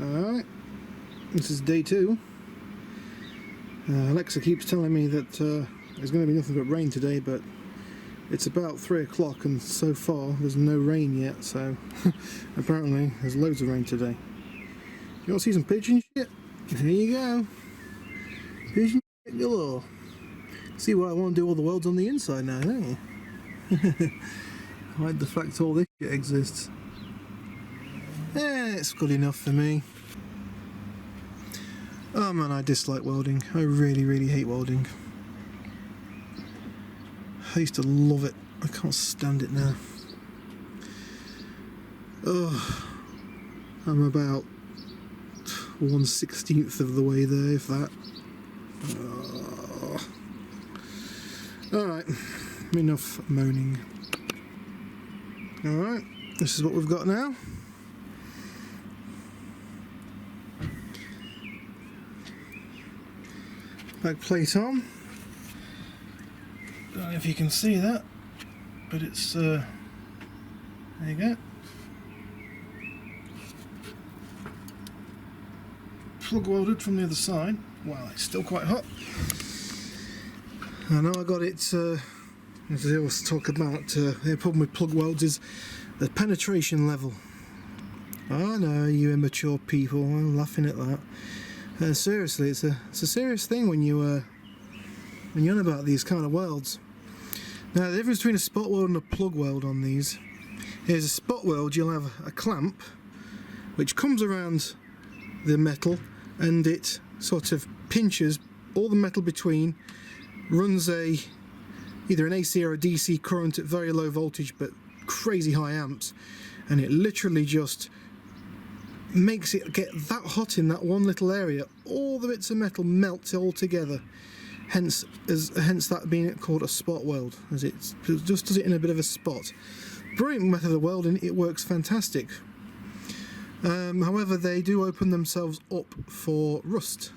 Alright, this is day 2. Alexa keeps telling me that there's going to be nothing but rain today, but it's about 3 o'clock and so far there's no rain yet, so apparently there's loads of rain today. You want to see some pigeon shit? Here you go. Pigeon shit galore. See why I want to do all the welds on the inside now, don't you? I like the fact all this shit exists. It's good enough for me. Oh man, I dislike welding. I really hate welding. I used to love it. I can't stand it now. Ugh. I'm about 1/16 of the way there, if that. Alright, enough moaning. Alright, this is what we've got now. Back plate on. Don't know if you can see that, but it's there you go. Plug welded from the other side. Wow, it's still quite hot. I know I got it, as I always talk about, the problem with plug welds is the penetration level. I know, you immature people, I'm laughing at that. Seriously, it's a serious thing when you're on about these kind of welds. Now, the difference between a spot weld and a plug weld on these is a spot weld, you'll have a clamp which comes around the metal and it sort of pinches all the metal between, runs either an AC or a DC current at very low voltage but crazy high amps, and it literally just makes it get that hot in that one little area. All the bits of metal melt all together. Hence that being called a spot weld, as it just does it in a bit of a spot. Brilliant method of welding. It works fantastic. However, they do open themselves up for rust,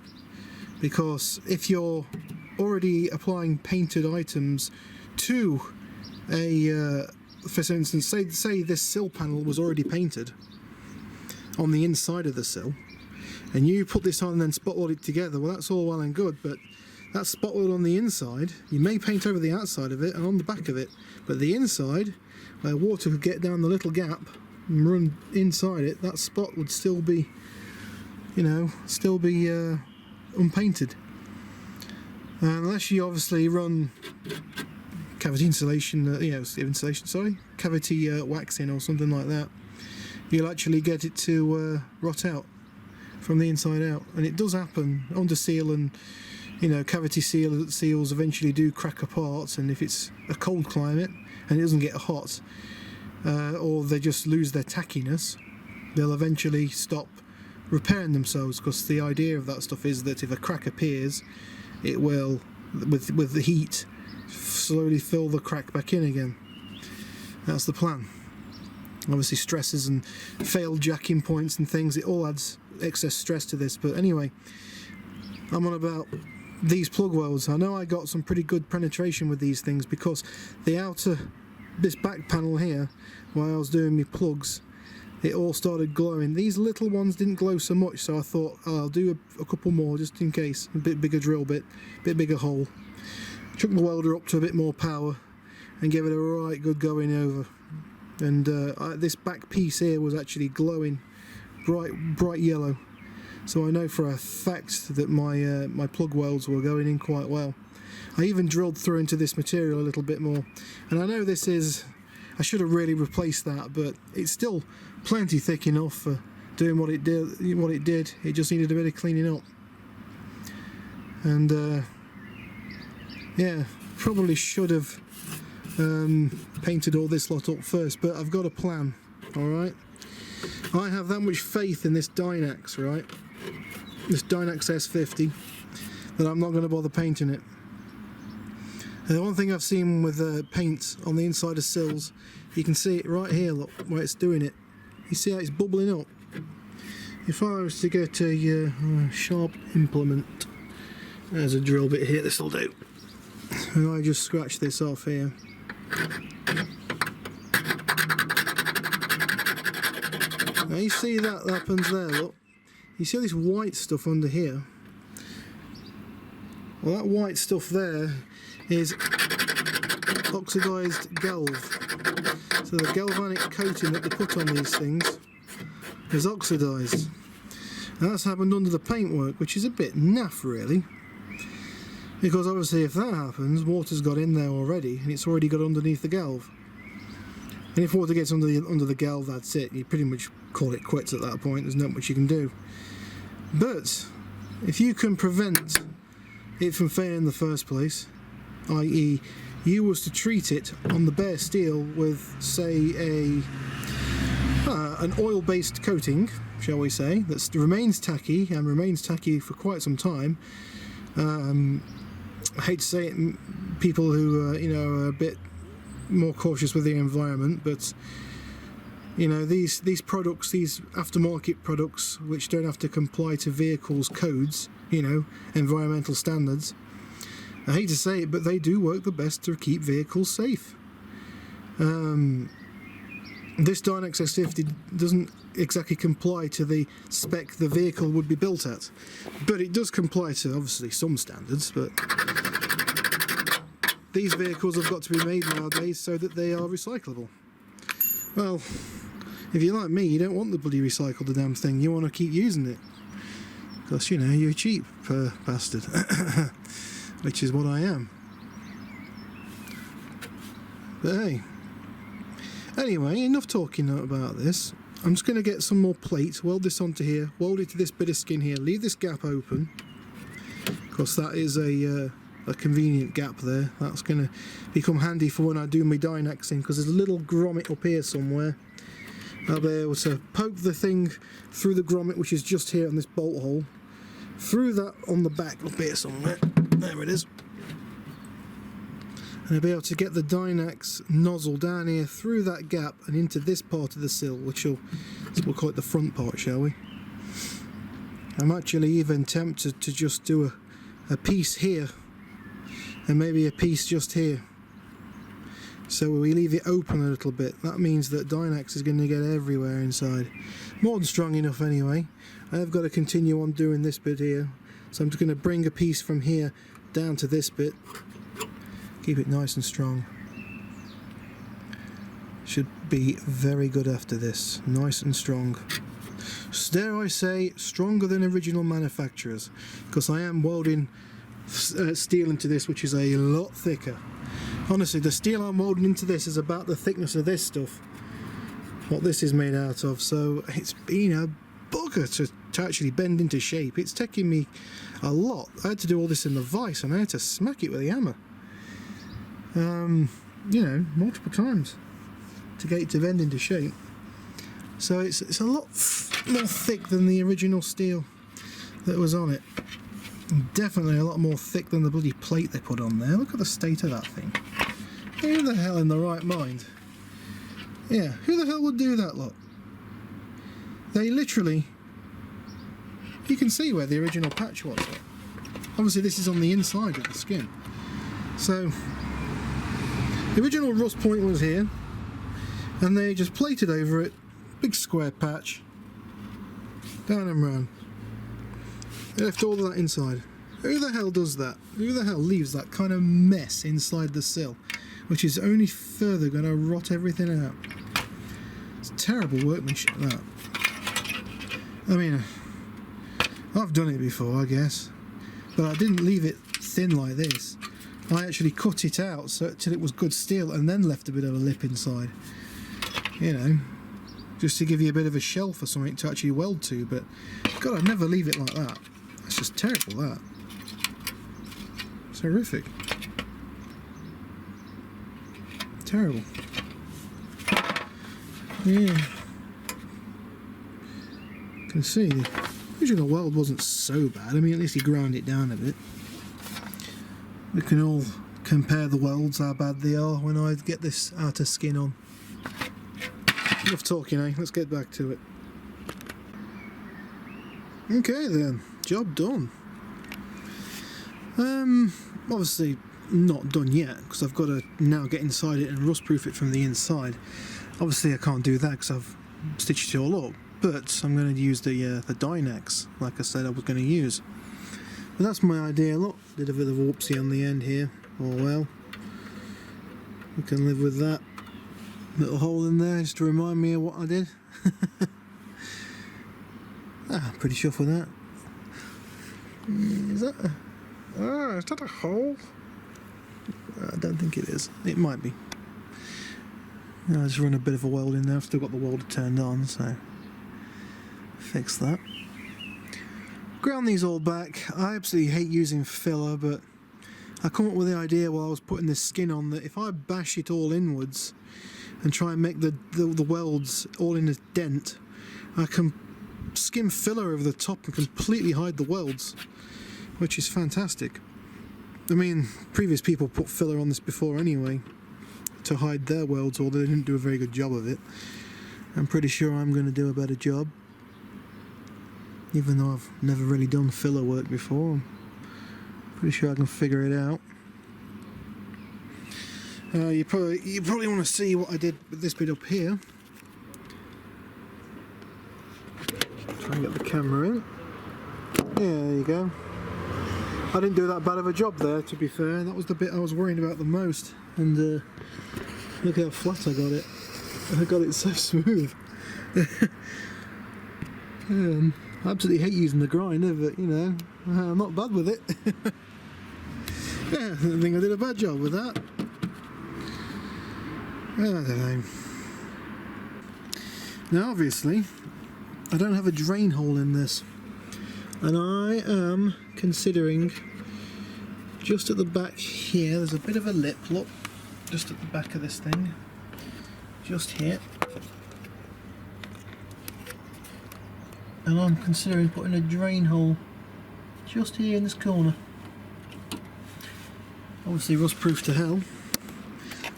because if you're already applying painted items to a, for instance, say this sill panel was already painted on the inside of the sill, and you put this on and then spot weld it together, well, that's all well and good, but that spot weld on the inside, you may paint over the outside of it and on the back of it, but the inside, where water could get down the little gap and run inside it, that spot would still be, you know, unpainted. Unless you obviously run cavity insulation, cavity waxing or something like that, you'll actually get it to rot out from the inside out. And it does happen under seal, and you know, cavity seals eventually do crack apart, and if it's a cold climate and it doesn't get hot, or they just lose their tackiness, they'll eventually stop repairing themselves, because the idea of that stuff is that if a crack appears, it will, with the heat, slowly fill the crack back in again. That's the plan. Obviously stresses and failed jacking points and things, it all adds excess stress to this. But anyway, I'm on about these plug welds. I know I got some pretty good penetration with these things, because the this back panel here, while I was doing my plugs, it all started glowing. These little ones didn't glow so much, so I thought, oh, I'll do a couple more just in case. A bit bigger drill bit, bit bigger hole. Chuck the welder up to a bit more power and give it a right good going over. And this back piece here was actually glowing bright yellow, so I know for a fact that my plug welds were going in quite well. I even drilled through into this material a little bit more, and I know this is, I should have really replaced that, but it's still plenty thick enough for doing what it did. It just needed a bit of cleaning up. And yeah, probably should have painted all this lot up first, but I've got a plan. Alright, I have that much faith in this Dynax, right, this Dynax S50, that I'm not going to bother painting it. And the one thing I've seen with paint on the inside of sills, you can see it right here, look, where it's doing it. You see how it's bubbling up? If I was to get a sharp implement, there's a drill bit here, this will do, and I just scratch this off here. Now you see that happens there, look. you see all this white stuff under here? Well, that white stuff there is oxidised galv. So the galvanic coating that they put on these things is oxidised. And that's happened under the paintwork, which is a bit naff really. Because obviously if that happens, water's got in there already, and it's already got underneath the galv. And if water gets under the galv, that's it. You pretty much call it quits at that point. There's not much you can do. But if you can prevent it from failing in the first place, i.e. you was to treat it on the bare steel with, say, an oil-based coating, shall we say, that remains tacky and remains tacky for quite some time. I hate to say it, people who you know, are a bit more cautious with the environment, but you know, these products, these aftermarket products, which don't have to comply to vehicles' codes, you know, environmental standards. I hate to say it, but they do work the best to keep vehicles safe. This Dynax S50 doesn't exactly comply to the spec the vehicle would be built at, but it does comply to obviously some standards. But these vehicles have got to be made nowadays so that they are recyclable. Well, if you're like me, you don't want the bloody recycle the damn thing, you want to keep using it. Because, you know, you're a cheap bastard. Which is what I am. But hey. Anyway, enough talking about this. I'm just going to get some more plates, weld this onto here, weld it to this bit of skin here, leave this gap open. Because that is a convenient gap there. That's going to become handy for when I do my Dynaxing, because there's a little grommet up here somewhere. I'll be able to poke the thing through the grommet, which is just here on this bolt hole, through that on the back up here somewhere. There it is. And I'll be able to get the Dynax nozzle down here through that gap and into this part of the sill, which we'll call it the front part, shall we? I'm actually even tempted to just do a piece here and maybe a piece just here. So we leave it open a little bit. That means that Dynax is going to get everywhere inside. More than strong enough anyway. I have got to continue on doing this bit here. So I'm just going to bring a piece from here down to this bit. Keep it nice and strong. Should be very good after this. Nice and strong. Dare I say, stronger than original manufacturers. Because I am welding steel into this, which is a lot thicker. Honestly, the steel I'm welding into this is about the thickness of this stuff, what this is made out of, so it's been a bugger to actually bend into shape. It's taking me a lot. I had to do all this in the vise and I had to smack it with a hammer. You know, multiple times to get it to bend into shape. So it's a lot more thick than the original steel that was on it. Definitely a lot more thick than the bloody plate they put on there. Look at the state of that thing. Who the hell in the right mind? Yeah, who the hell would do that lot? They literally... You can see where the original patch was. Obviously this is on the inside of the skin. So, the original rust point was here, and they just plated over it, big square patch, down and round. They left all of that inside. Who the hell does that? Who the hell leaves that kind of mess inside the sill, which is only further going to rot everything out? It's terrible workmanship, that. I mean, I've done it before, I guess, but I didn't leave it thin like this. I actually cut it out till it was good steel and then left a bit of a lip inside. You know, just to give you a bit of a shelf or something to actually weld to, but God, I'd never leave it like that. That's just terrible, that. It's horrific. Terrible. Yeah. You can see the original weld wasn't so bad. I mean, at least he ground it down a bit. We can all compare the welds, how bad they are when I get this outer skin on. Enough talking, eh? Let's get back to it. Okay then, job done. Obviously not done yet, because I've got to now get inside it and rust proof it from the inside. Obviously I can't do that because I've stitched it all up, but I'm going to use the Dynex, like I said I was going to use. But that's my idea. Look, did a bit of whoopsie on the end here. Oh well, we can live with that. Little hole in there just to remind me of what I did. I'm pretty chuffed with that. Is that a hole? I don't think it is. It might be. I'll just run a bit of a weld in there. I've still got the welder turned on, so fix that. Ground these all back. I absolutely hate using filler, but I come up with the idea while I was putting this skin on that if I bash it all inwards and try and make the welds all in a dent, I can skim filler over the top and completely hide the welds, which is fantastic. I mean, previous people put filler on this before anyway to hide their welds, although they didn't do a very good job of it. I'm pretty sure I'm going to do a better job, even though I've never really done filler work before. I'm pretty sure I can figure it out. You probably want to see what I did with this bit up here. Try and get the camera in. Yeah, there you go. I didn't do that bad of a job there, to be fair. That was the bit I was worrying about the most. And look how flat I got it. I got it so smooth. I absolutely hate using the grinder, but you know, I'm not bad with it. Yeah, I don't think I did a bad job with that. I don't know. Now obviously, I don't have a drain hole in this. And I am considering, just at the back here, there's a bit of a lip, look, just at the back of this thing, just here. And I'm considering putting a drain hole just here in this corner. Obviously rust proof to hell.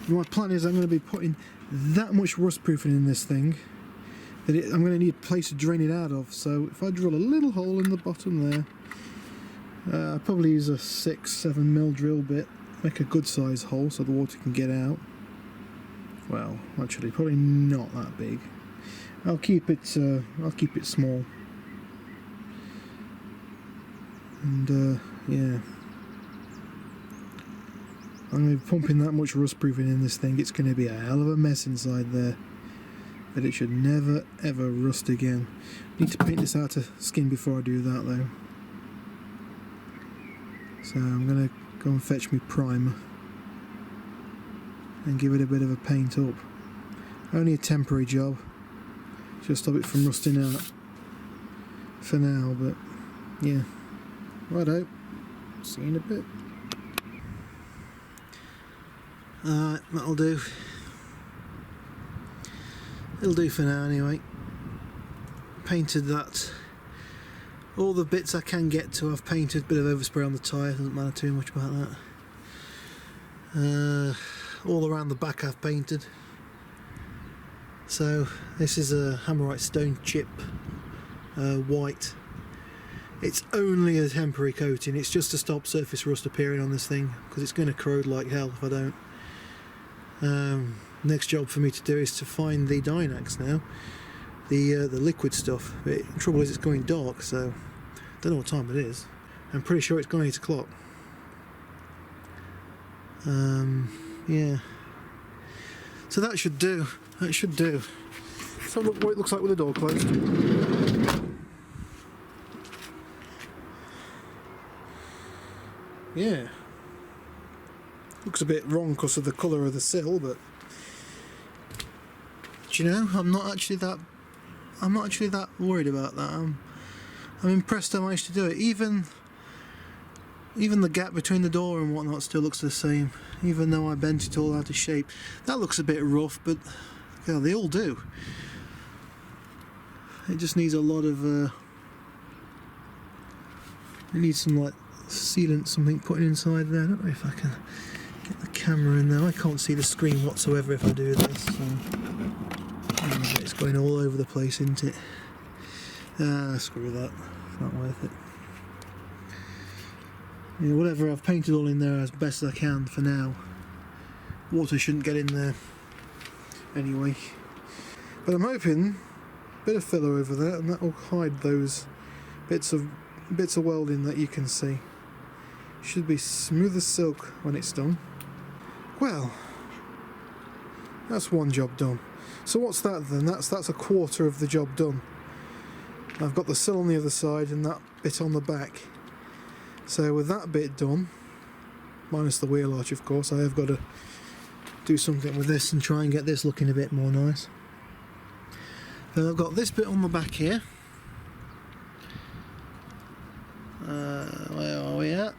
My plan is I'm going to be putting that much rust proofing in this thing that I'm going to need a place to drain it out of. So if I drill a little hole in the bottom there, I'll probably use a 6-7mm drill bit, make a good size hole so the water can get out. Well, actually probably not that big. I'll keep it small. And yeah, I'm going to be pumping that much rust proofing in this thing. It's going to be a hell of a mess inside there, but it should never ever rust again. Need to paint this out of skin before I do that though. So I'm going to go and fetch me primer and give it a bit of a paint up. Only a temporary job, just stop it from rusting out for now, but yeah. Righto, see you in a bit. Alright, that'll do. It'll do for now anyway. Painted that. All the bits I can get to I've painted. A bit of overspray on the tyre, doesn't matter too much about that. All around the back I've painted. So this is a Hammerite stone chip white. It's only a temporary coating, it's just to stop surface rust appearing on this thing, because it's going to corrode like hell if I don't. Next job for me to do is to find the Dynex now, the liquid stuff. The trouble is it's going dark, so I don't know what time it is. I'm pretty sure it's gone 8 o'clock. Yeah. So that should do. That should do. Let's have a look what it looks like with the door closed. Yeah. Looks a bit wrong because of the colour of the sill, but do you know, I'm not actually that worried about that. I'm impressed I managed to do it. Even the gap between the door and whatnot still looks the same, even though I bent it all out of shape. That looks a bit rough, but yeah, they all do. It just needs a lot of it needs some like sealant, something put inside there. I don't know if I can get the camera in there. I can't see the screen whatsoever if I do this, so it's going all over the place, isn't it? Screw that, it's not worth it. Yeah, whatever, I've painted all in there as best as I can for now. Water shouldn't get in there anyway, but I'm hoping bit of filler over there, and that will hide those bits of welding that you can see. Should be smooth as silk when it's done. Well, that's one job done. So what's that then? That's a quarter of the job done. I've got the sill on the other side and that bit on the back. So with that bit done, minus the wheel arch of course, I have got to do something with this and try and get this looking a bit more nice. Then I've got this bit on the back here. Where are we at?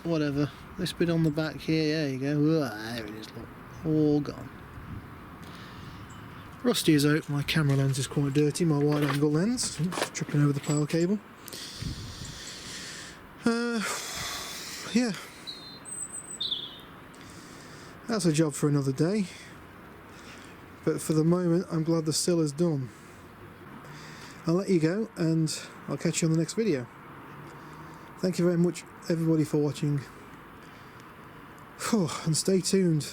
Whatever. This bit on the back here, there you go. There it is, look. All gone. Rusty as oak, my camera lens is quite dirty, my wide angle lens. Oops, tripping over the power cable. Yeah. That's a job for another day. But for the moment, I'm glad the sill is done. I'll let you go, and I'll catch you on the next video. Thank you very much, everybody, for watching. And stay tuned.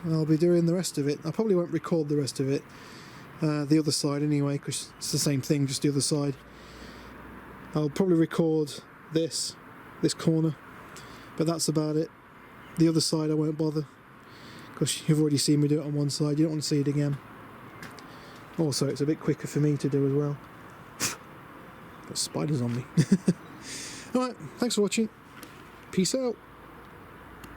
I'll be doing the rest of it. I probably won't record the rest of it. The other side anyway, because it's the same thing, just the other side. I'll probably record this corner, but that's about it. The other side I won't bother, because you've already seen me do it on one side. You don't want to see it again. Also, it's a bit quicker for me to do as well. Got spiders on me. Alright, thanks for watching. Peace out.